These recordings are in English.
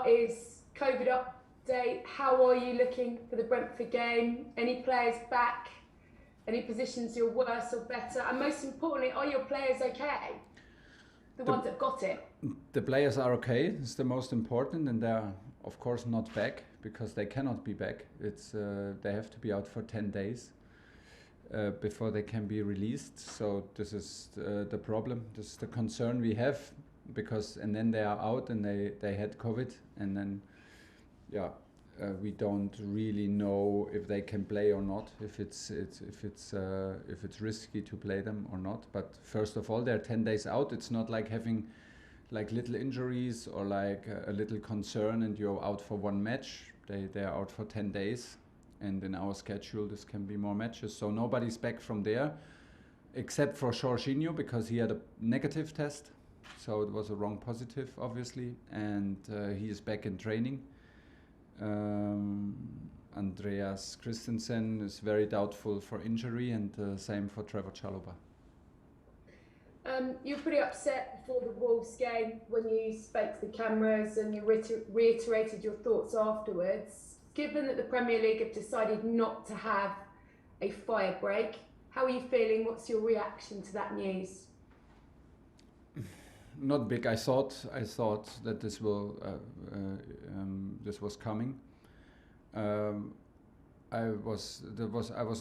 got is COVID update. How are you looking for the Brentford game? Any players back? Any positions you're worse or better? And most importantly, are your players okay? The ones that got it. The players are okay. It's the most important, and they're of course not back because they cannot be back. It's they have to be out for 10 days before they can be released. So this is the problem. This is the concern we have, because and then they are out and they had COVID, and then we don't really know if they can play or not, if it's risky to play them or not. But first of all, they're 10 days out. It's not like having like little injuries or like a little concern and you're out for one match. They are out for 10 days, and in our schedule this can be more matches. So nobody's back from there except for Jorginho, because he had a negative test, so it was a wrong positive obviously, and he is back in training. Andreas Christensen is very doubtful for injury, and same for Trevor Chalobah. You were pretty upset before the Wolves game when you spoke to the cameras, and you reiterated your thoughts afterwards. Given that the Premier League have decided not to have a fire break, how are you feeling? What's your reaction to that news? Not big. I thought that this was coming. I was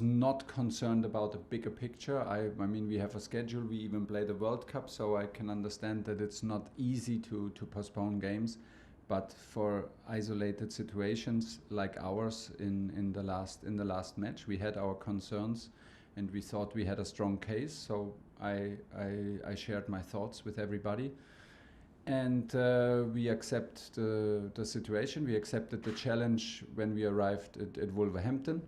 not concerned about the bigger picture. I mean, we have a schedule. We even play the World Cup, so I can understand that it's not easy to postpone games. But for isolated situations like ours in the last match, we had our concerns, and we thought we had a strong case. So I shared my thoughts with everybody, and we accept the situation. We accepted the challenge when we arrived at Wolverhampton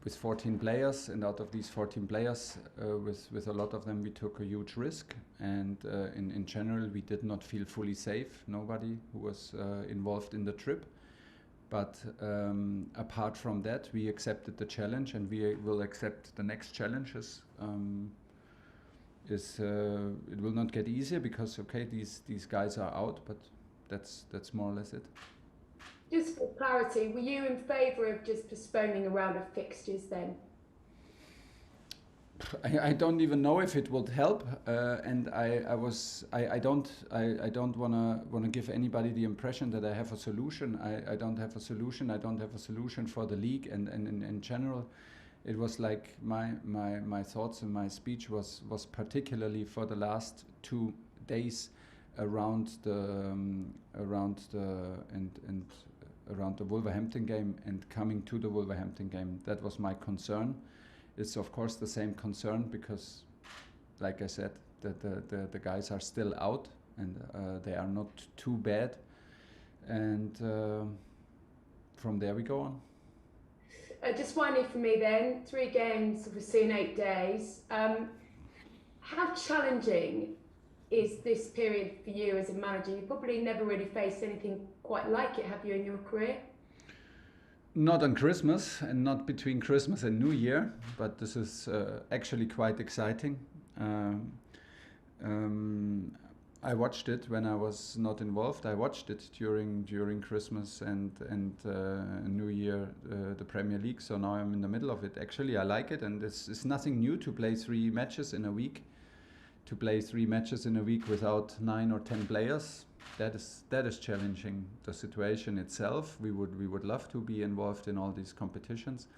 with 14 players, and out of these 14 players, with a lot of them we took a huge risk, and in general we did not feel fully safe, nobody who was involved in the trip. But apart from that, we accepted the challenge, and we will accept the next challenges. It will not get easier because these guys are out, but that's more or less it. Just for clarity, were you in favour of just postponing a round of fixtures then? I don't even know if it would help, and I don't wanna give anybody the impression that I have a solution. I don't have a solution. I don't have a solution for the league, and in general, it was like my thoughts and my speech was particularly for the last 2 days around the Wolverhampton game and coming to the Wolverhampton game. That was my concern. It's of course the same concern because, like I said, the guys are still out, and they are not too bad, and from there we go on. Just finally for me then, 3 games obviously in 8 days. How challenging is this period for you as a manager? You probably never really faced anything quite like it, have you, in your career? Not on Christmas, and not between Christmas and New Year, but this is actually quite exciting. I watched it when I was not involved. I watched it during Christmas and New Year, the Premier League. So now I'm in the middle of it. Actually, I like it, and it's nothing new to play 3 matches in a week. To play 3 matches in a week without 9 or 10 players, that is challenging the situation itself. We would love to be involved in all these competitions,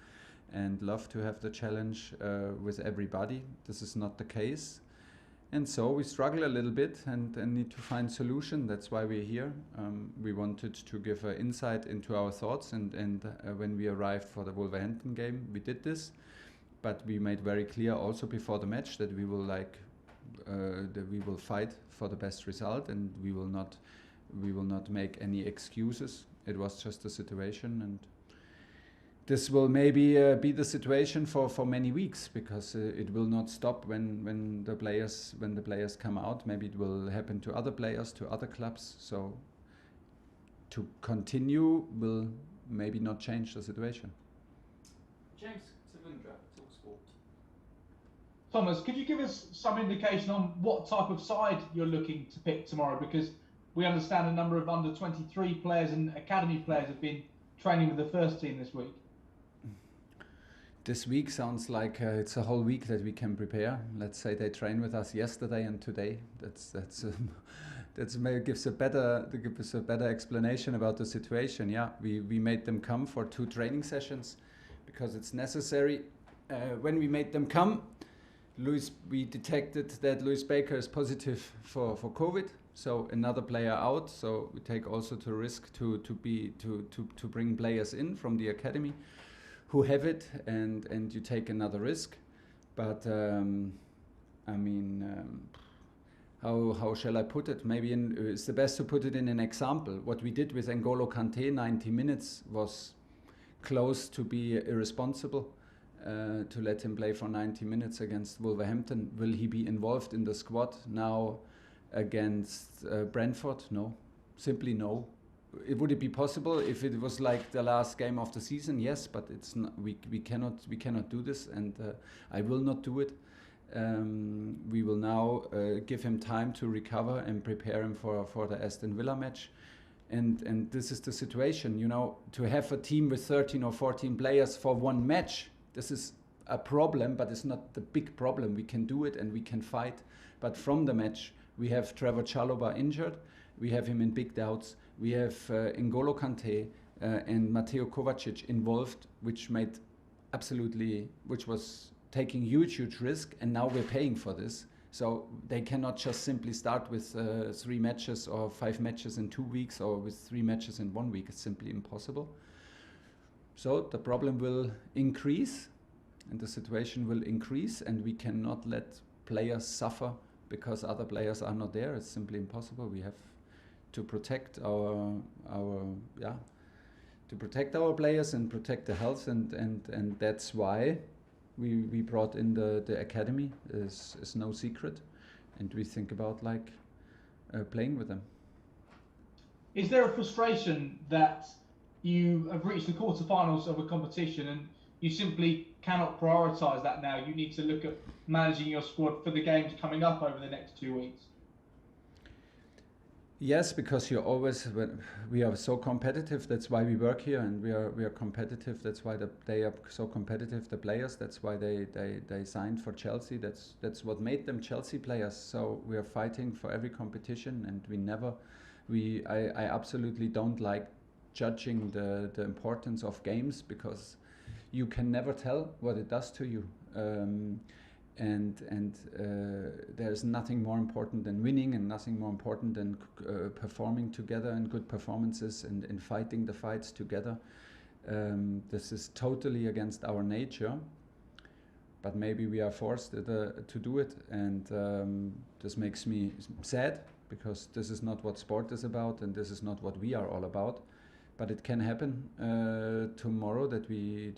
and love to have the challenge with everybody. This is not the case. And so we struggle a little bit and need to find solution. That's why we're here. We wanted to give an insight into our thoughts, and when we arrived for the Wolverhampton game, we did this. But we made very clear also before the match that we will fight for the best result, and we will not make any excuses. It was just a situation, and this will maybe be the situation for many weeks, because it will not stop when the players come out. Maybe it will happen to other players, to other clubs. So to continue will maybe not change the situation. James Savundra, TalkSport. Thomas, could you give us some indication on what type of side you're looking to pick tomorrow? Because we understand a number of under-23 players and academy players have been training with the first team this week. This week sounds like it's a whole week that we can prepare. Let's say they train with us yesterday and today. That gives a better explanation about the situation. Yeah, we made them come for 2 training sessions because it's necessary. When we made them come, we detected that Luis Baker is positive for COVID, so another player out. So we take also the risk to bring players in from the academy who have it, and you take another risk. But how shall I put it? Maybe it's the best to put it in an example. What we did with N'Golo Kanté, 90 minutes, was close to be irresponsible. To let him play for 90 minutes against Wolverhampton. Will he be involved in the squad now against Brentford? No, simply no. Would it be possible if it was like the last game of the season? Yes, but it's not, we cannot do this, and I will not do it. We will now give him time to recover and prepare him for the Aston Villa match. And this is the situation, you know, to have a team with 13 or 14 players for one match. This is a problem, but it's not the big problem. We can do it and we can fight. But from the match, we have Trevor Chalobah injured. We have him in big doubts. We have N'Golo Kanté and Mateo Kovacic involved, which was taking huge risk. And now we're paying for this. So they cannot just simply start with 3 matches or 5 matches in 2 weeks or with 3 matches in 1 week. It's simply impossible. So the problem will increase and the situation will increase, and we cannot let players suffer because other players are not there. It's simply impossible. We have to protect our players and protect the health, and that's why we brought in the academy. Is no secret, and we think about playing with them. Is there a frustration that you have reached the quarterfinals of a competition and you simply cannot prioritise that now? You need to look at managing your squad for the games coming up over the next 2 weeks. Yes, because we are so competitive. That's why we work here, and we are competitive. That's why they are so competitive, the players. That's why they signed for Chelsea. That's what made them Chelsea players. So we are fighting for every competition, and I absolutely don't like judging the importance of games, because you can never tell what it does to you. There's nothing more important than winning, and nothing more important than performing together and good performances and fighting the fights together. This is totally against our nature, but maybe we are forced to do it, and this makes me sad, because this is not what sport is about, and this is not what we are all about. But it can happen tomorrow that we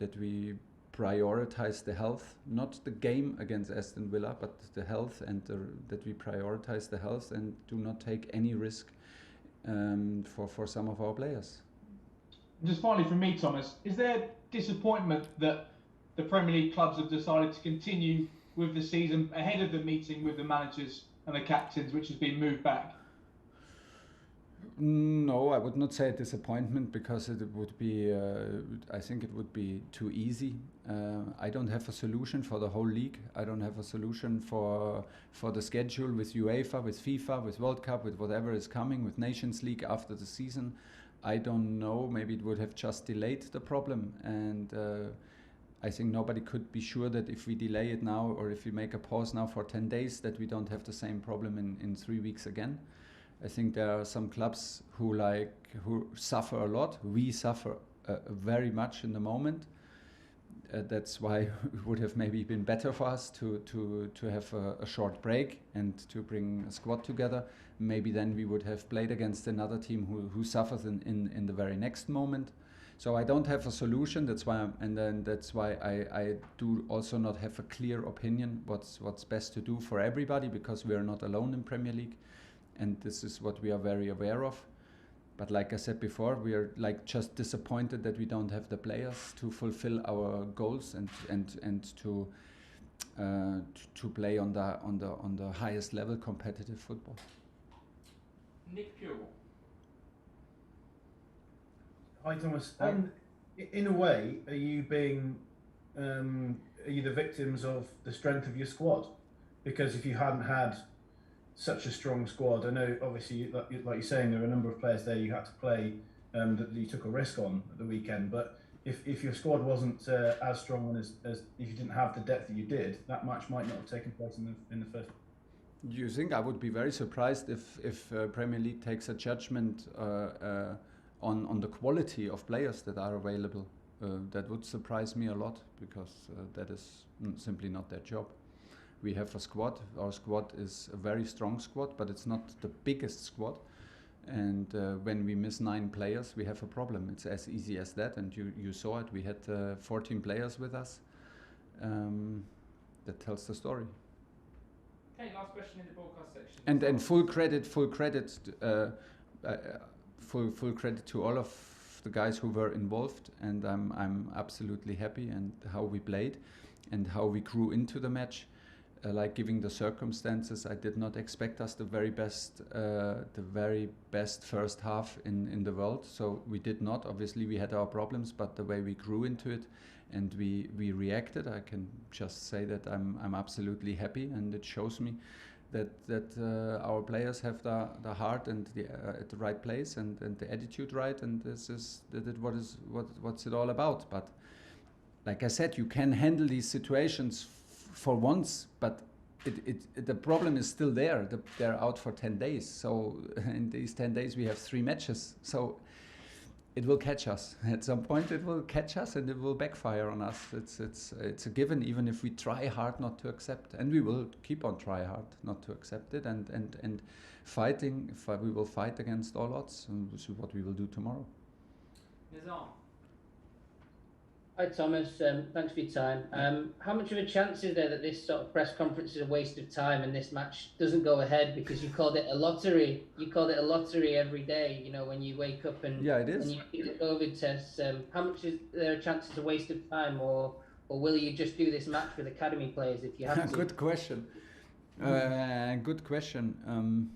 prioritize the health, not the game against Aston Villa, but the health, and that we prioritize the health and do not take any risk for some of our players. Just finally from me, Thomas, is there disappointment that the Premier League clubs have decided to continue with the season ahead of the meeting with the managers and the captains, which has been moved back? No, I would not say a disappointment, because it would be, I think it would be too easy. I don't have a solution for the whole league. I don't have a solution for the schedule with UEFA, with FIFA, with World Cup, with whatever is coming, with Nations League after the season. I don't know, maybe it would have just delayed the problem. And I think nobody could be sure that if we delay it now, or if we make a pause now for 10 days, that we don't have the same problem in 3 weeks again. I think there are some clubs who suffer a lot. We suffer very much in the moment. That's why it would have maybe been better for us to have a short break and to bring a squad together. Maybe then we would have played against another team who suffers in the very next moment. So I don't have a solution. That's why I do also not have a clear opinion what's best to do for everybody, because we are not alone in Premier League. And this is what we are very aware of. But like I said before, we are just disappointed that we don't have the players to fulfill our goals and to play on the highest level competitive football. Nick Pure. Hi Thomas. In a way, are you the victims of the strength of your squad? Because if you hadn't had such a strong squad, I know obviously like you're saying there are a number of players there you had to play that you took a risk on at the weekend. But if your squad wasn't as strong as if you didn't have the depth that you did, that match might not have taken place in the first. Do you think? I would be very surprised if Premier League takes a judgment on the quality of players that are available. That would surprise me a lot, because that is simply not their job. We have a squad. Our squad is a very strong squad, but it's not the biggest squad. And when we miss 9 players, we have a problem. It's as easy as that. And you saw it. We had 14 players with us. That tells the story. Okay, last question in the broadcast section. And full credit to all of the guys who were involved, and I'm absolutely happy and how we played and how we grew into the match. Like, given the circumstances, I did not expect us the very best first half in the world. So we did not. Obviously, we had our problems, but the way we grew into it and we reacted, I can just say that I'm absolutely happy, and it shows me that our players have the heart and at the right place and the attitude right, and this is what's it all about. But like I said, you can handle these situations for once, but the problem is still there. They're out for 10 days. So in these 10 days we have 3 matches. So it will catch us at some point. It will catch us and it will backfire on us. It's a given, even if we try hard not to accept, and we will keep on try hard not to accept it, and fighting. We will fight against all odds, and this is what we will do tomorrow. Nizam. Hi Thomas, thanks for your time. How much of a chance is there that this sort of press conference is a waste of time and this match doesn't go ahead because you called it a lottery? You called it a lottery every day, you know, when you wake up and, yeah, it is. and you get the COVID tests. How much is there a chance it's a waste of time, or will you just do this match with academy players if you have to? Good question. Good question.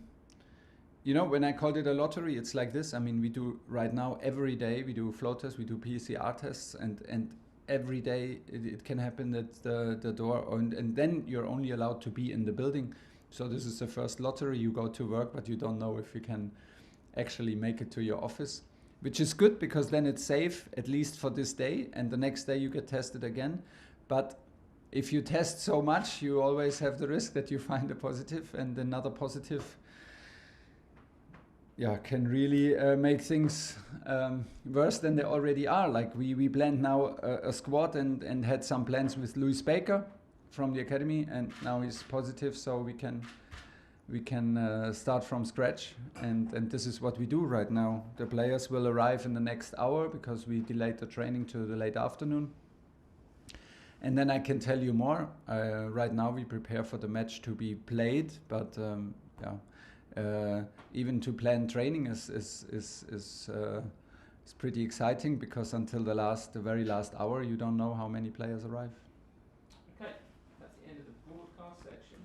You know, when I called it a lottery, it's like this. I mean, we do right now every day, we do flow tests, we do PCR tests, and every day it can happen that the door, and then you're only allowed to be in the building. So this is the first lottery. You go to work, but you don't know if you can actually make it to your office, which is good because then it's safe, at least for this day, and the next day you get tested again. But if you test so much, you always have the risk that you find a positive, and another positive can really make things worse than they already are. Like we planned now a squad and had some plans with Luis Baker from the academy, and now he's positive, so we can start from scratch, and this is what we do right now. The players will arrive in the next hour because we delayed the training to the late afternoon, and then I can tell you more. Right now we prepare for the match to be played, but even to plan training is pretty exciting, because until the very last hour you don't know how many players arrive. Okay, that's the end of the broadcast section.